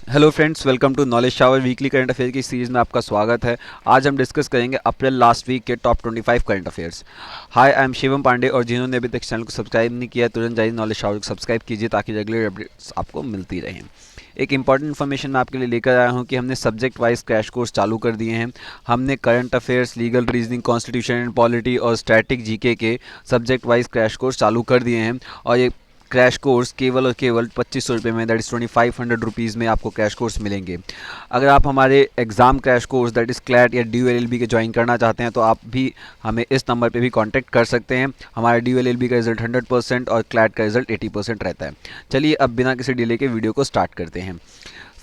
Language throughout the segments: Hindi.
Hello friends, welcome to knowledge shower weekly current affair की सीरीज़ में आपका स्वागत है। आज हम डिस्कस करेंगे अप्रैल लास्ट वीक के top 25 current affairs. Hi, I am Shivam Pandey और जिन्होंने अभी तक चैनल को सब्सक्राइब नहीं किया तुरंत जाइए नॉलेज शावर को सब्सक्राइब कीजिए ताकि रेगुलर अपडेट्स आपको मिलती रहें। एक इंपॉर्टेंट इन्फॉर्मेशन मैं आपके लिए लेकर आया हूँ कि हमने सब्जेक्ट वाइज क्रैश कोर्स चालू कर दिए हैं। हमने current affairs, legal reasoning, constitution and polity और स्टैटिक जीके के सब्जेक्ट वाइज क्रैश कोर्स चालू कर दिए हैं। और ये क्रैश कोर्स केवल और केवल 2500 रुपये में, दैट इज़ 2500 रुपीज़ में आपको क्रैश कोर्स मिलेंगे। अगर आप हमारे exam crash course that is CLAT या DU LLB के ज्वाइन करना चाहते हैं तो आप भी हमें इस नंबर पे भी कांटेक्ट कर सकते हैं। हमारा DU LLB का रिजल्ट 100% और क्लैट का रिजल्ट 80% रहता है। चलिए अब बिना किसी डिले के वीडियो को स्टार्ट करते हैं।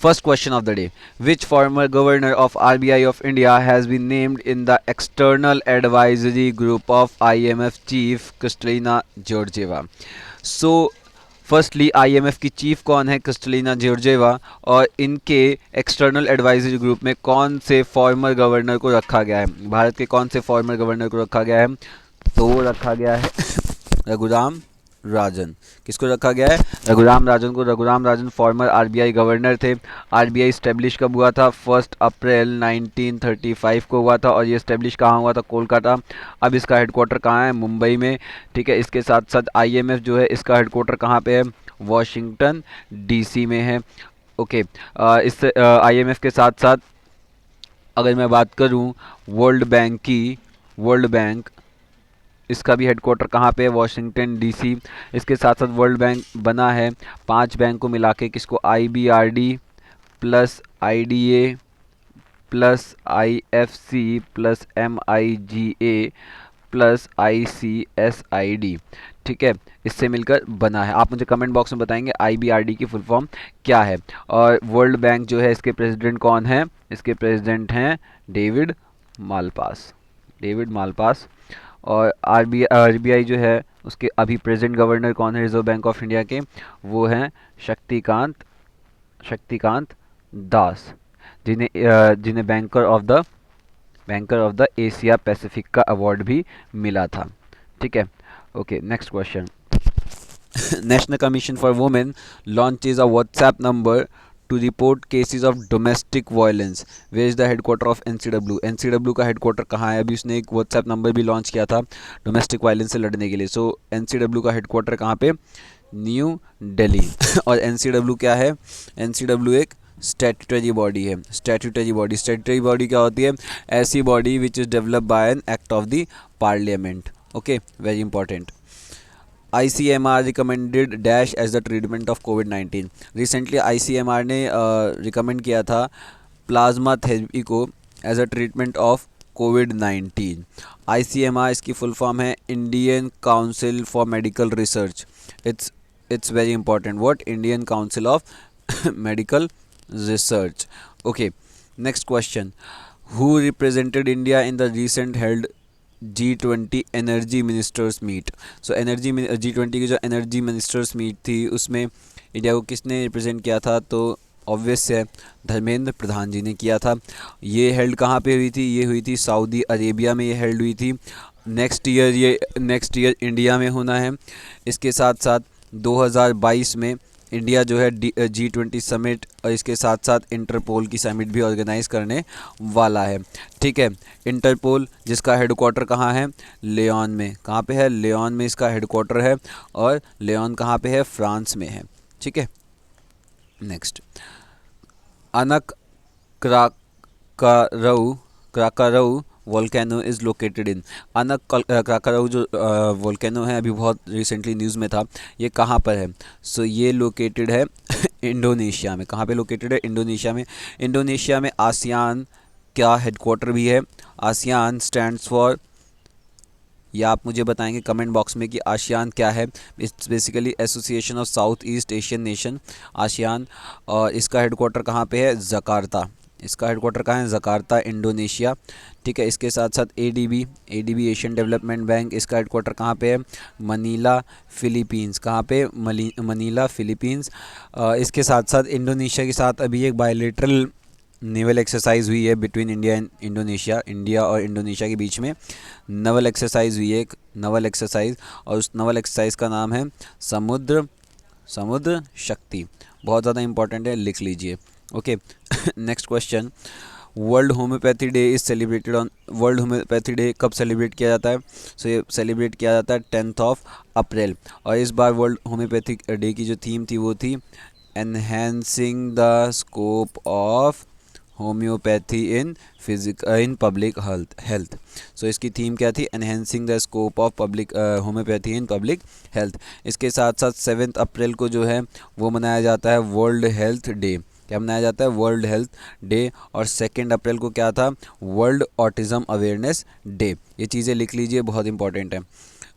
First question of the day: which former governor of RBI of India has been named in the external advisory group of IMF chief Kristalina Georgieva? So firstly IMF की चीफ कौन है? Kristalina Georgieva. और इनके एक्सटर्नल एडवाइजरी ग्रुप में कौन से फॉर्मर गवर्नर को रखा गया है? भारत के कौन से फॉर्मर गवर्नर को रखा गया है? तो वो रखा गया है रघुराम राजन। किसको रखा गया है? रघुराम राजन को। Raghuram Rajan farmer RBI governor थे। RBI स्टेब्लिश कब हुआ था? 1 अप्रैल 1935 को हुआ था और ये स्टेब्लिश कहाँ हुआ था? कोलकाता। अब इसका हेडक्वार्टर कहाँ है? मुंबई में। ठीक है, इसके साथ साथ IMF जो है इसका हेडक्वार्टर कहाँ पे है? वॉशिंगटन DC में है। ओके, इस IMF के साथ साथ अगर मैं बात करूँ वर्ल्ड बैंक की, वर्ल्ड बैंक इसका भी हेडक्वार्टर कहाँ पे है? Washington DC। इसके साथ साथ वर्ल्ड बैंक बना है 5 बैंक को मिला के, किसको? IBRD plus IDA plus IFC plus MIGA plus ICSID। ठीक है, इससे मिलकर बना है। आप मुझे कमेंट बॉक्स में बताएंगे IBRD की फुल फॉर्म क्या है। और वर्ल्ड बैंक जो है इसके प्रेसिडेंट कौन है? इसके प्रेसिडेंट हैं डेविड मालपास। David Malpass. और RBI जो है उसके अभी प्रेजेंट गवर्नर कौन है रिजर्व बैंक ऑफ इंडिया के? वो हैं शक्तिकांत शक्तिकांत दास, जिन्हें banker of the Asia Pacific का अवार्ड भी मिला था। ठीक है, okay, next question. National Commission for Women launches a WhatsApp number to report cases of domestic violence. Where is the headquarter of NCW? NCW का हेडक्वार्टर कहाँ है? अभी उसने एक WhatsApp नंबर भी लॉन्च किया था डोमेस्टिक वायलेंस से लड़ने के लिए। सो NCW का हेडक्वार्टर कहाँ पे? न्यू दिल्ली। और NCW क्या है? NCW एक स्टैट्यूटरी बॉडी है। स्टैट्यूटरी बॉडी क्या होती है? ऐसी body which is developed by an act of the parliament. Okay, very important. ICMR recommended dash as the treatment of कोविड-19। रिसेंटली ICMR ने रिकमेंड किया था प्लाज्मा थेरेपी को एज अ ट्रीटमेंट ऑफ कोविड-19। ICMR इसकी फुल फॉर्म है Indian council for medical research. It's very important. What? Indian council of medical research. Okay, next question. Who represented India in the recent held G20 energy ministers meet? So G20 की जो एनर्जी मिनिस्टर्स मीट थी उसमें इंडिया को किसने रिप्रेजेंट किया था? तो ऑब्वियस है, धर्मेंद्र प्रधान जी ने किया था। ये हेल्ड कहाँ पे हुई थी? ये हुई थी सऊदी अरेबिया में, ये हेल्ड हुई थी। नेक्स्ट ईयर इंडिया में होना है। इसके साथ साथ 2022 में इंडिया जो है G20 समिट और इसके साथ साथ इंटरपोल की समिट भी ऑर्गेनाइज करने वाला है। ठीक है, इंटरपोल जिसका हेडक्वार्टर कहाँ है? लियोन में। कहाँ पे है? लियोन में इसका हेडक्वार्टर है। और लियोन कहाँ पे है? फ्रांस में है। ठीक है, next. Anak Krakatau Krakatau volcano is located in. Anak Krakatau जो वोल्केनो है अभी बहुत रिसेंटली न्यूज़ में था, ये कहाँ पर है? सो ये लोकेटेड है इंडोनेशिया में। कहाँ पे लोकेटेड है? इंडोनेशिया में। इंडोनेशिया में आसियान का हेडक्वार्टर भी है। आसियान स्टैंड्स फॉर, या आप मुझे बताएंगे कमेंट बॉक्स में कि आसियान क्या है? It's basically association of south east Asian nation, ASEAN. और इसका हेडक्वार्टर कहाँ पे है? जकार्ता। इसका हेडक्वार्टर कहाँ है? Jakarta, Indonesia. ठीक है, इसके साथ साथ ADB एशियन डेवलपमेंट बैंक, इसका हेडक्वार्टर कहाँ पे है? Manila, Philippines. कहाँ पे? Manila, Philippines. इसके साथ साथ इंडोनेशिया के साथ अभी एक बायलेटरल नेवल एक्सरसाइज हुई है between India and Indonesia. India और इंडोनेशिया के बीच में नवल एक्सरसाइज हुई है, एक नवल एक्सरसाइज, और उस नवल एक्सरसाइज का नाम है समुद्र समुद्र शक्ति, बहुत ज़्यादा इंपॉर्टेंट है, लिख लीजिए। Okay, next question, world homeopathy day is celebrated on, world homeopathy day कब सेलिब्रेट किया जाता है? सो ये सेलिब्रेट किया जाता है 10 अप्रैल। और इस बार वर्ल्ड होम्योपैथिक डे की जो थीम थी वो थी enhancing the scope of homoeopathy in public health. So इसकी थीम क्या थी? Enhancing the scope of public homoeopathy in public health. इसके साथ साथ 7 अप्रैल को जो है वो मनाया जाता है वर्ल्ड हेल्थ डे। क्या मनाया जाता है? World health day. और 2 अप्रैल को क्या था? World autism awareness day. ये चीज़ें लिख लीजिए, बहुत इंपॉर्टेंट है।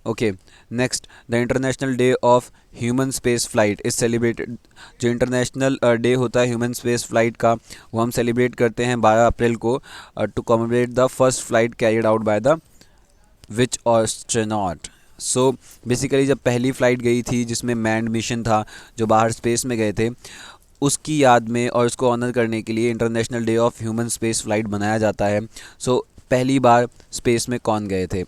Okay, next, the international day of human space flight is celebrated. जो इंटरनेशनल डे होता है ह्यूमन स्पेस फ्लाइट का, वो हम सेलिब्रेट करते हैं 12 अप्रैल को to commemorate the first flight carried out by the which astronaut. So basically जब पहली फ़्लाइट गई थी जिसमें मैंड मिशन था, जो बाहर स्पेस में गए थे, उसकी याद में और उसको ऑनर करने के लिए international day of human space flight बनाया जाता है। सो पहली बार स्पेस में कौन गए थे?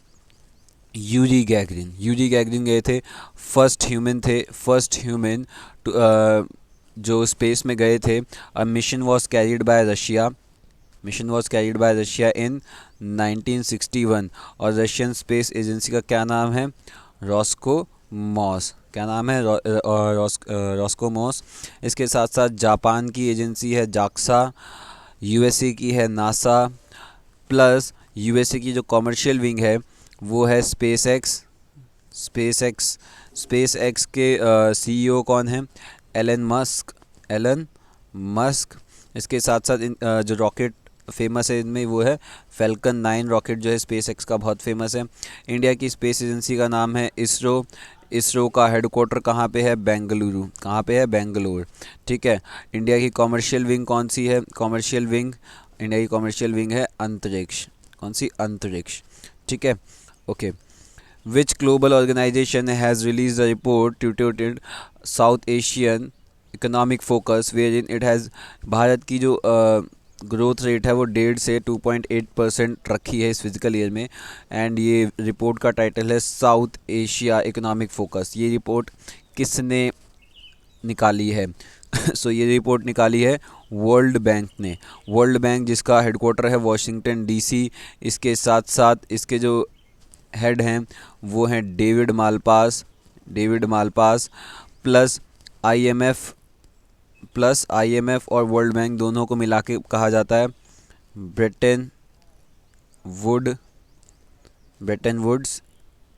Yuri Gagarin. यूरी गैगरिन गए थे, फर्स्ट ह्यूमन थे, फर्स्ट ह्यूमन जो स्पेस में गए थे। A mission was carried by Russia, mission was carried by Russia in 1961। और रशियन स्पेस एजेंसी का क्या नाम है? रॉस्कोमॉस। क्या नाम है? रॉस्कोमॉस। इसके साथ साथ जापान की एजेंसी है जाक्सा, यूएसए की है नासा, प्लस यूएसए की जो कॉमर्शियल विंग है वो है स्पेस एक्स। स्पेस एक्स के सीईओ कौन है? Elon Musk. Elon Musk. इसके साथ साथ जो रॉकेट फेमस है इनमें वो है फैल्कन 9 रॉकेट, जो है स्पेस एक्स का बहुत फेमस है। इंडिया की स्पेस एजेंसी का नाम है इसरो। इसरो का हेडक्वार्टर कहाँ पे है? बेंगलुरु। कहाँ पे है? बेंगलुरु। ठीक है। इंडिया की कॉमर्शियल विंग कौन सी है? कॉमर्शियल विंग, इंडिया की कॉमर्शियल विंग है अंतरिक्ष। कौन सी? अंतरिक्ष। ठीक है। Okay, which global organization has released a report titled South Asian Economic Focus wherein it has, Bharat की जो ग्रोथ रेट है वो 1.5 से 2.8% रखी है इस फिजिकल ईयर में। एंड ये रिपोर्ट का टाइटल है साउथ एशिया इकोनॉमिक फोकस। ये रिपोर्ट किसने निकाली है? सो ये रिपोर्ट निकाली है वर्ल्ड बैंक ने। वर्ल्ड बैंक जिसका हेडक्वार्टर है वॉशिंगटन डीसी। इसके साथ साथ इसके जो हेड हैं वो हैं David Malpass. David Malpass plus IMF, plus IMF और वर्ल्ड बैंक दोनों को मिला के कहा जाता है ब्रेटन वुड्स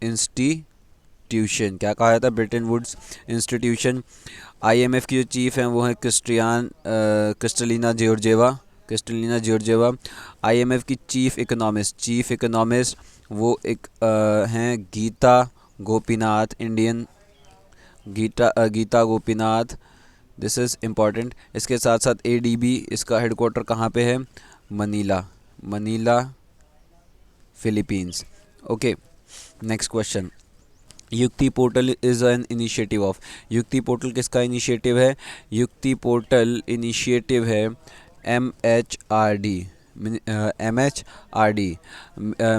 इंस्टीट्यूशन। क्या कहा जाता है? Bretton Woods institution. आईएमएफ की जो चीफ हैं वो हैं क्रिस्टलिना जॉर्जिएवा। आईएमएफ की चीफ इकोनॉमिस्ट वो एक हैं Gita Gopinath, Indian Gita Gopinath. This is important. इसके साथ साथ एडीबी, इसका हेडक्वार्टर कहाँ पे है? Manila Philippines. Okay, next question, Yukti portal is an initiative of. Yukti portal किसका इनिशिएटिव है? युक्ति पोर्टल इनिशिएटिव है MHRD,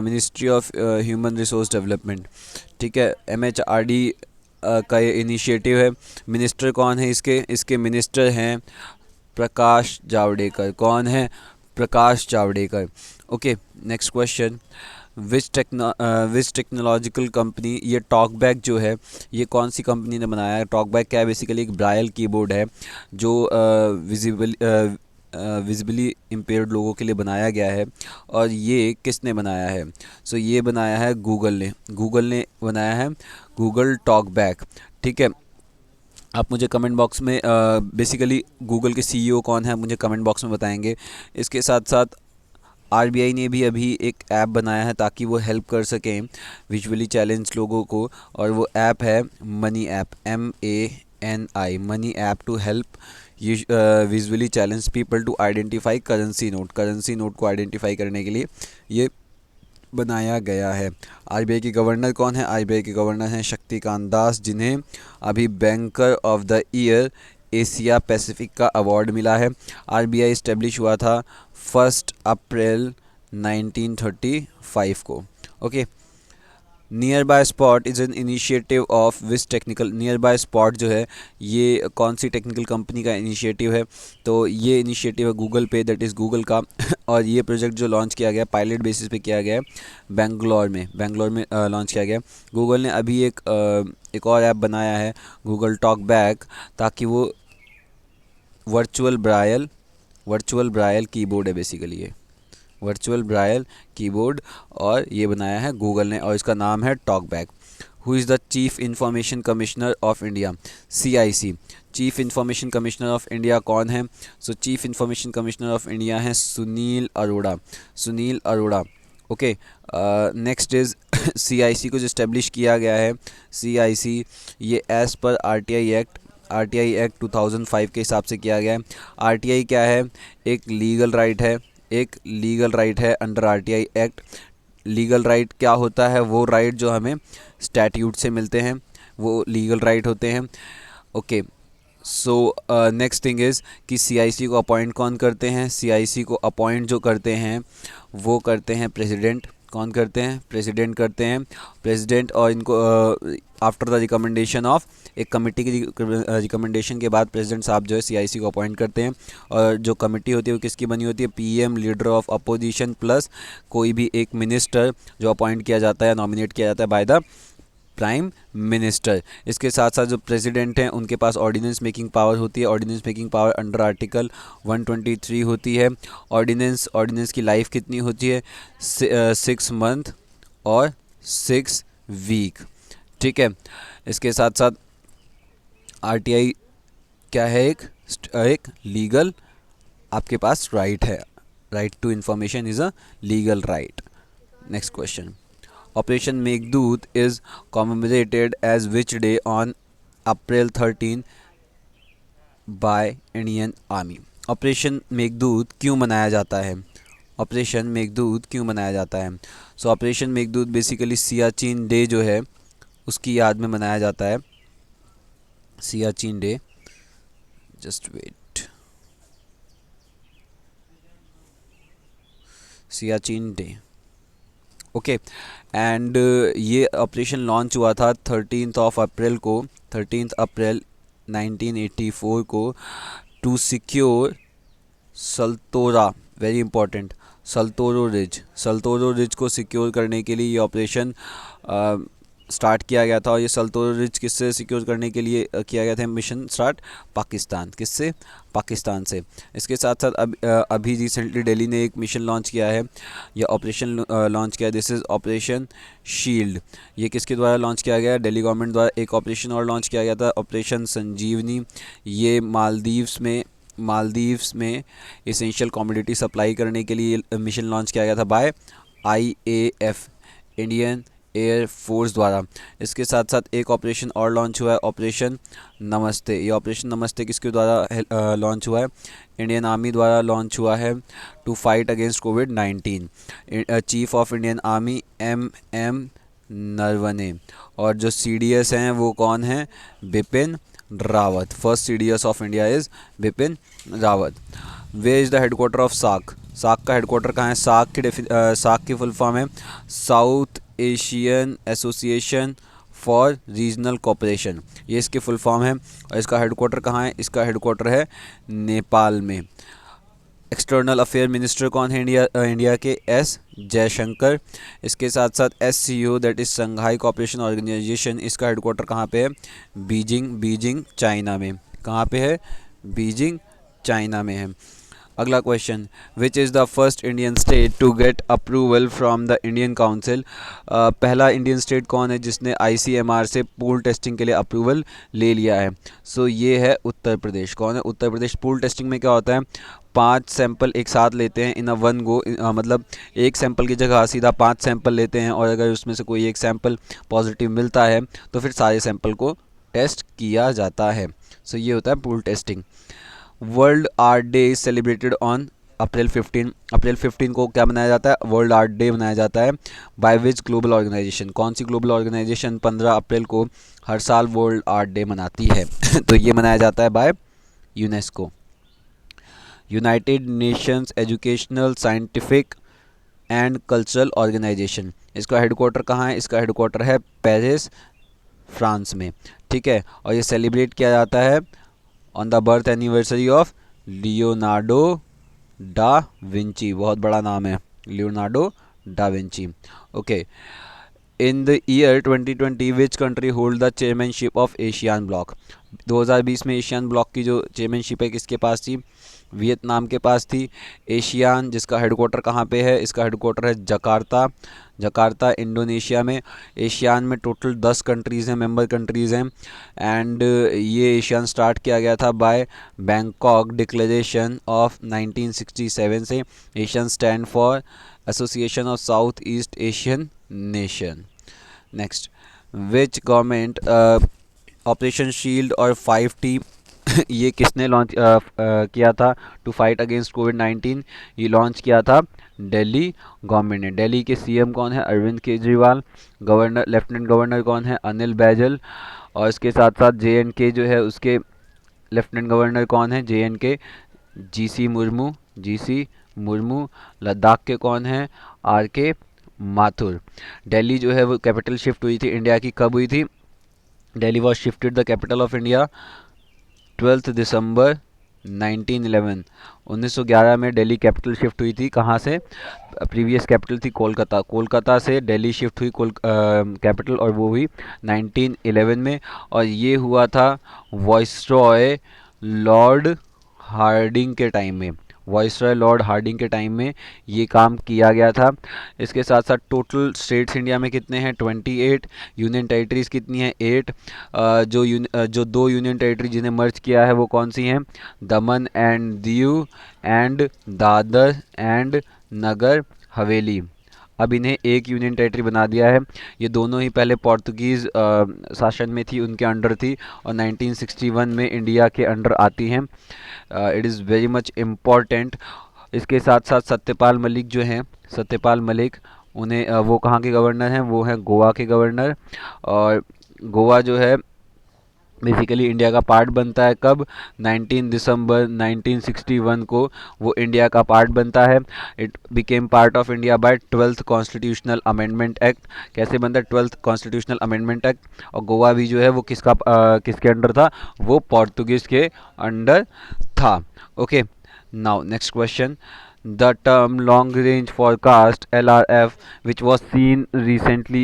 ministry of human resource development. ठीक है, MHRD का ये इनिशिएटिव है। मिनिस्टर कौन है इसके मिनिस्टर हैं प्रकाश जावड़ेकर। कौन है? Prakash Javadekar. Okay, next question, विच टेक्नोलॉजिकल कंपनी, ये टॉकबैक जो है ये कौन सी कंपनी ने बनाया है? टॉकबैक क्या है? बेसिकली एक ब्रायल कीबोर्ड है जो विजिबली इम्पेयर्ड लोगों के लिए बनाया गया है। और ये किसने बनाया है? सो ये बनाया है गूगल ने बनाया है गूगल टॉकबैक। ठीक है, आप मुझे कमेंट बॉक्स में बेसिकली गूगल के सीईओ कौन है मुझे कमेंट बॉक्स में बताएंगे। इसके साथ साथ आरबीआई ने भी अभी एक ऐप बनाया है ताकि वो हेल्प कर सकें विजुअली चैलेंज लोगों को, और वो ऐप है money app, MANI, money app to help visually challenge people to identify currency note को आइडेंटिफाई करने के लिए ये बनाया गया है। आरबीआई के गवर्नर कौन है? आरबीआई के गवर्नर हैं शक्तिकांत दास, जिन्हें अभी banker of the year Asia Pacific का अवार्ड मिला है। आरबीआई इस्टेब्लिश हुआ था 1 अप्रैल 1935 को। Okay, near by spot is an initiative of which technical, near by spot जो है ये कौन सी टेक्निकल कंपनी का इनिशिएटिव है? तो ये इनिशिएटिव है गूगल पे, दैट इज़ गूगल का। और ये प्रोजेक्ट जो लॉन्च किया गया पायलट बेसिस पे किया गया है बेंगलोर में लॉन्च किया गया। गूगल ने अभी एक और ऐप बनाया है गूगल टॉक बैक, ताकि वो वर्चुअल ब्रायल कीबोर्ड है बेसिकली, ये वर्चुअल ब्रायल कीबोर्ड, और ये बनाया है गूगल ने और इसका नाम है talkback. Who is the chief information commissioner of India? CIC, chief information commissioner of India कौन है? So chief information commissioner of India है Sunil Arora. Okay, next is CIC को जो इस्टेब्लिश किया गया है, CIC ये एज़ पर आरटीआई एक्ट 2005 के हिसाब से किया गया है। आरटीआई क्या है? एक लीगल राइट है under RTI act. Legal right क्या होता है? वो राइट जो हमें स्टैट्यूट से मिलते हैं वो लीगल राइट होते हैं। Okay, so next thing is कि CIC को अपॉइंट कौन करते हैं? CIC को अपॉइंट जो करते हैं वो करते हैं प्रेसिडेंट। कौन करते हैं? प्रेसिडेंट करते हैं, प्रेसिडेंट। और इनको आफ्टर द रिकमेंडेशन ऑफ एक कमेटी की रिकमेंडेशन के बाद प्रेसिडेंट साहब जो है CIC को अपॉइंट करते हैं। और जो कमेटी होती है वो किसकी बनी होती है? PM, leader of opposition, plus कोई भी एक मिनिस्टर जो अपॉइंट किया जाता है, नॉमिनेट किया जाता है बाय द प्राइम मिनिस्टर। इसके साथ साथ जो प्रेसिडेंट हैं उनके पास ऑर्डिनेंस मेकिंग पावर होती है। Ordinance making power under article 123 होती है। ऑर्डिनेंस की लाइफ कितनी होती है? 6 मंथ और 6 वीक। ठीक है, इसके साथ साथ आरटीआई क्या है? एक लीगल आपके पास राइट है। Right to information is a legal right. Next question, operation Meghdoot is commemorated as which day on April 13 by Indian army? Operation Meghdoot क्यों मनाया जाता है? ऑपरेशन मेघदूत क्यों मनाया जाता है? So operation Meghdoot basically Siachen day जो है उसकी याद में मनाया जाता है। Siachen day, just wait, Siachen day. Okay, and ये ऑपरेशन लॉन्च हुआ था 13 अप्रैल 1984 को to secure Saltora, very important, Saltoro ridge को सिक्योर करने के लिए ये ऑपरेशन स्टार्ट किया गया था। और ये सल्तोरो रिज किससे सिक्योर करने के लिए किया गया था मिशन स्टार्ट? पाकिस्तान से। इसके साथ साथ अभी रिसेंटली दिल्ली ने एक मिशन लॉन्च किया है या ऑपरेशन लॉन्च किया है, दिस इज़ ऑपरेशन शील्ड। ये किसके द्वारा लॉन्च किया गया? दिल्ली गवर्नमेंट द्वारा। एक ऑपरेशन और लॉन्च किया गया था, ऑपरेशन संजीवनी। ये मालदीव्स में एसेंशियल कमोडिटी सप्लाई करने के लिए मिशन लॉन्च किया गया था by IAF, Indian air force द्वारा। इसके साथ साथ एक ऑपरेशन और लॉन्च हुआ है, ऑपरेशन नमस्ते। ये ऑपरेशन नमस्ते किसके द्वारा लॉन्च हुआ है? इंडियन आर्मी द्वारा लॉन्च हुआ है टू फाइट अगेंस्ट कोविड-19। Chief of Indian army MM Naravane. और जो CDS हैं वो कौन है? Bipin Rawat. First CDS of India is Bipin Rawat. Where is the headquarter of SAARC? SAARC का हेडक्वार्टर कहाँ है? सार्क की फुल फॉर्म है South Asian association for regional cooperation, ये इसकी फुल फॉर्म है। और इसका हेडक्वार्टर कहाँ है? इसका हेडक्वार्टर है नेपाल में। एक्सटर्नल अफेयर मिनिस्टर कौन है इंडिया के? S जयशंकर। इसके साथ साथ SCO, that is Shanghai cooperation organisation, इसका हेडक्वार्टर कहाँ पे है? बीजिंग चाइना में। कहाँ पे है? बीजिंग चाइना में है। अगला question, which is the first Indian state to get approval from the Indian council? पहला इंडियन स्टेट कौन है जिसने ICMR से पूल टेस्टिंग के लिए अप्रूवल ले लिया है? सो ये है उत्तर प्रदेश। कौन है? उत्तर प्रदेश। पूल टेस्टिंग में क्या होता है? 5 सैंपल एक साथ लेते हैं इन अ वन गो, मतलब एक सैंपल की जगह सीधा 5 सैंपल लेते हैं, और अगर उसमें से कोई एक सैंपल पॉजिटिव मिलता है तो फिर सारे सैंपल को टेस्ट किया जाता है। सो ये होता है pool testing. World art day is celebrated on April 15। अप्रैल 15 को क्या मनाया जाता है? वर्ल्ड आर्ट डे मनाया जाता है। By which global organisation? कौन सी ग्लोबल ऑर्गेनाइजेशन 15 अप्रैल को हर साल वर्ल्ड आर्ट डे मनाती है? तो ये मनाया जाता है by UNESCO. United nations educational scientific and cultural organisation. इसका हेडक्वार्टर कहाँ है? इसका हेडक्वार्टर है पेरिस, फ्रांस में, ठीक है। और ये सेलिब्रेट किया जाता है on the birth anniversary of Leonardo da Vinci. बहुत बड़ा नाम है, Leonardo da Vinci. Okay, in the year 2020 which country hold the chairmanship of ASEAN bloc? 2020 में एशियान ब्लॉक की जो चेयरमैनशिप है किसके पास थी? वियतनाम के पास थी। एशियान जिसका हेडक्वार्टर कहाँ पे है? इसका हेडक्वार्टर है जकार्ता, जकार्ता इंडोनेशिया में। एशियान में टोटल 10 कंट्रीज़ हैं, मेंबर कंट्रीज़ हैं। एंड ये एशियान स्टार्ट किया गया था बाय बैंकॉक डिक्लेरेशन ऑफ 1967 से। Asian stand for association of south east Asian nation. Next, which government operation shield और 5T ये किसने लॉन्च किया था टू फाइट अगेंस्ट कोविड-19? ये लॉन्च किया था दिल्ली गवर्नमेंट ने। दिल्ली के सीएम कौन है? Arvind Kejriwal. Governor, lieutenant governor कौन है? अनिल बैजल। और इसके साथ साथ JNK जो है उसके लेफ्टिनेंट गवर्नर कौन है? JNK GC Murmu, GC Murmu. Ladakh के कौन है? RK माथुर। दिल्ली जो है वो कैपिटल शिफ्ट हुई थी इंडिया की, कब हुई थी? Delhi was shifted the capital of India 12 दिसंबर 1911। 1911 में दिल्ली कैपिटल शिफ्ट हुई थी। कहाँ से? प्रीवियस कैपिटल थी कोलकाता, कोलकाता से दिल्ली शिफ्ट हुई कैपिटल, और वो हुई 1911 में। और ये हुआ था वॉइसरॉय लॉर्ड हार्डिंग के टाइम में, वॉइसरॉय लॉर्ड हार्डिंग के टाइम में ये काम किया गया था। इसके साथ साथ टोटल स्टेट्स इंडिया में कितने हैं? 28। यूनियन टेरिटरीज कितनी हैं? 8। जो 2 यूनियन टेरिटरी जिन्हें मर्ज किया है वो कौन सी हैं? Daman and Diu and Dadra and Nagar Haveli. अब इन्हें एक यूनियन टेरिटरी बना दिया है। ये दोनों ही पहले पोर्तुगीज़ शासन में थी, उनके अंडर थी, और 1961 में इंडिया के अंडर आती हैं। It is very much important. इसके साथ साथ सत्यपाल मलिक जो हैं, सत्यपाल मलिक, उन्हें वो कहाँ के गवर्नर हैं? वो हैं गोवा के गवर्नर। और गोवा जो है बेसिकली इंडिया का पार्ट बनता है कब? 19 दिसंबर 1961 को वो इंडिया का पार्ट बनता है। It became part of India by 12th constitutional amendment act. कैसे बनता है? 12th constitutional amendment act. और गोवा भी जो है वो किसके अंडर था? वो पोर्तुगीज़ के अंडर था। Okay, now next question. The term long range forecast LRF, which was seen recently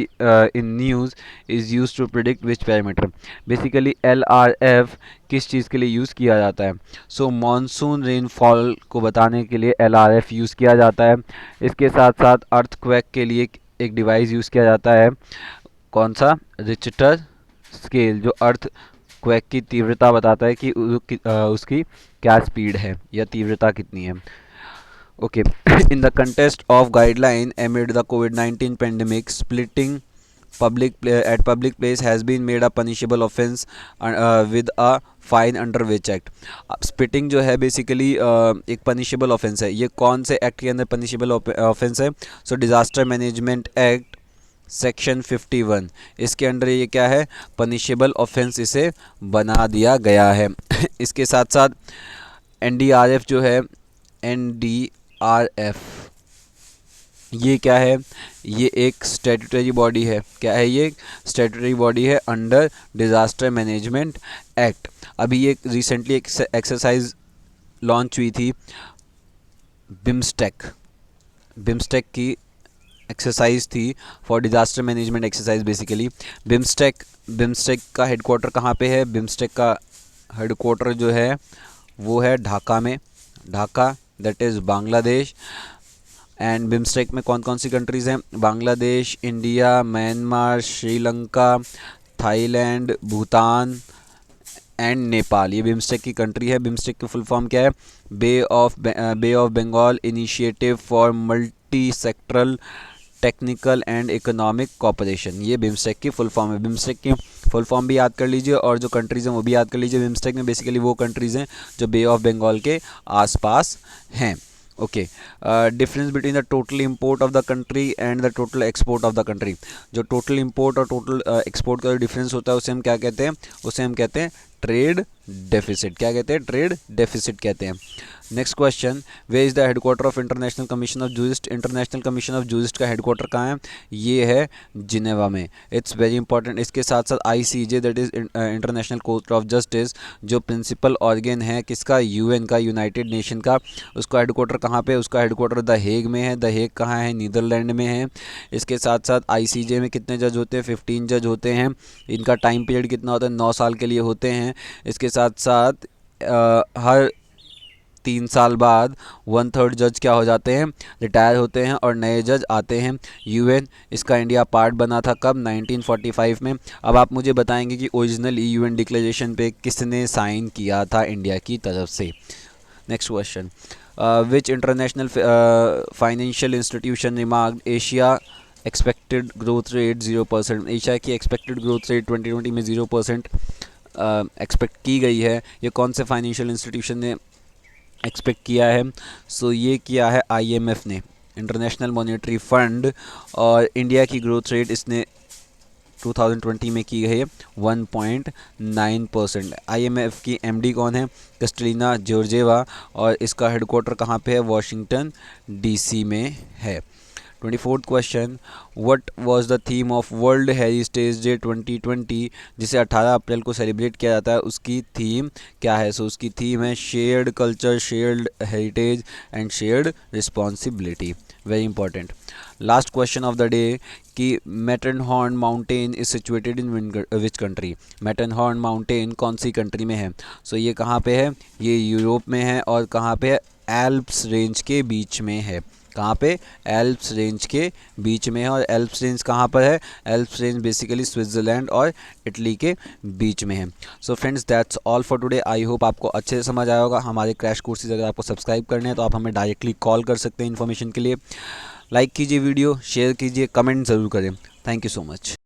in news, is used to predict which parameter? Basically LRF किस चीज़ के लिए यूज़ किया जाता है? सो मॉनसून रेनफॉल को बताने के लिए LRF यूज़ किया जाता है। इसके साथ साथ अर्थक्वेक के लिए एक डिवाइस यूज़ किया जाता है, कौन सा? रिचटर स्केल, जो अर्थ क्वेक की तीव्रता बताता है कि उसकी क्या स्पीड है या तीव्रता कितनी है। Okay, in the context of guideline amid the COVID-19 pandemic, splitting at public place has been made a punishable offence with a fine under which act? Spitting जो है बेसिकली एक पनिशेबल ऑफेंस है। ये कौन से एक्ट के अंदर पनिशेबल ऑफेंस है? सो डिज़ास्टर मैनेजमेंट एक्ट सेक्शन 51, इसके अंडर ये क्या है? पनिशेबल ऑफेंस इसे बना दिया गया है। इसके साथ साथ NDRF जो है, NDRF ये क्या है? ये एक स्टैट्यूटरी बॉडी है। क्या है ये? स्टैट्यूटरी बॉडी है अंडर डिज़ास्टर मैनेजमेंट एक्ट। अभी ये रिसेंटली एक एक्सरसाइज लॉन्च हुई थी, बिम्स्टेक, बिम्स्टेक की एक्सरसाइज थी for disaster management exercise. Basically BIMSTEC का हेडक्वार्टर कहाँ पे है? बिम्स्टेक का हेडक्वार्टर जो है वो है ढाका में, Dhaka, that is Bangladesh. And BIMSTEC में कौन कौन सी कंट्रीज़ हैं? Bangladesh, India, Myanmar, Sri Lanka, Thailand, Bhutan and Nepal. ये बिम्स्टेक की कंट्री है। बिम्स्टेक की फुल फॉर्म क्या है? Bay of Bengal initiative for multi sectoral technical and economic cooperation. ये बिम्स्टेक की फुल फॉर्म है। बिम्स्टेक की फुल फॉर्म भी याद कर लीजिए और जो कंट्रीज़ हैं वो भी याद कर लीजिए। बिम्स्टेक में बेसिकली वो कंट्रीज़ हैं जो बे ऑफ बंगाल के आसपास हैं। Okay, difference between the total import of the country and the total export of the country. जो टोटल इंपोर्ट और टोटल एक्सपोर्ट का जो डिफरेंस होता है उसे हम क्या कहते हैं? उसे हम कहते हैं ट्रेड डेफिसिट। क्या कहते हैं? ट्रेड डेफिसिट कहते हैं। Next question, way is the headquarter of international commission of jurist. International commission of jurist का हेडक्वार्टर कहाँ है? ये है जिनेवा में। It's very important. इसके साथ साथ ICJ that is international court of justice, जो प्रिंसिपल ऑर्गेन है किसका? UN का, यूनाइटेड नेशन का। उसका हेडक्वार्टर कहाँ पे? उसका हेडक्वार्टर द हेग में है। द हेग कहाँ है? नीदरलैंड में है। इसके साथ साथ ICJ में कितने जज होते हैं? 15 जज होते हैं। इनका टाइम पीरियड कितना होता है? 9 साल के लिए होते हैं। इसके साथ साथ हर 3 साल बाद 1/3 जज क्या हो जाते हैं? रिटायर होते हैं और नए जज आते हैं। UN इसका इंडिया पार्ट बना था कब? 1945 में। अब आप मुझे बताएंगे कि ओरिजिनल UN डिक्लेरेशन पे किसने साइन किया था इंडिया की तरफ से। नेक्स्ट क्वेश्चन, विच international financial institution remarked Asia expected growth rate 0%। Asia की एक्सपेक्टेड ग्रोथ रेट 2020 में 0% एक्सपेक्ट की गई है। ये कौन से फाइनेंशियल इंस्टीट्यूशन ने एक्सपेक्ट किया है? सो ये किया है IMF ने, इंटरनेशनल मॉनेटरी फंड। और इंडिया की ग्रोथ रेट इसने 2020 में की गई है 1.9%। IMF की MD कौन है? Kristalina Georgieva. और इसका हेडक्वार्टर कहाँ पे है? वॉशिंगटन DC में है। 24th question, what was the theme of world heritage day 2020, जिसे 18 अप्रैल को सेलिब्रेट किया जाता है, उसकी थीम क्या है? सो उसकी थीम है shared culture, shared heritage and shared responsibility. Very important. Last question of the day कि Matterhorn mountain is situated in which country. Matterhorn mountain कौन सी कंट्री में है? सो ये कहाँ पे है? ये यूरोप में है। और कहाँ पे है? एल्प्स रेंज के बीच में है। कहाँ पे? एल्प्स रेंज के बीच में है। और एल्प्स रेंज कहाँ पर है? एल्प्स रेंज बेसिकली स्विट्ज़रलैंड और इटली के बीच में है। So friends, that's all for today. I hope आपको अच्छे से समझ आया होगा। हमारे क्रैश कोर्सेज अगर आपको सब्सक्राइब करने हैं तो आप हमें डायरेक्टली कॉल कर सकते हैं इन्फॉर्मेशन के लिए। लाइक कीजिए वीडियो, शेयर कीजिए, कमेंट ज़रूर करें। Thank you so much.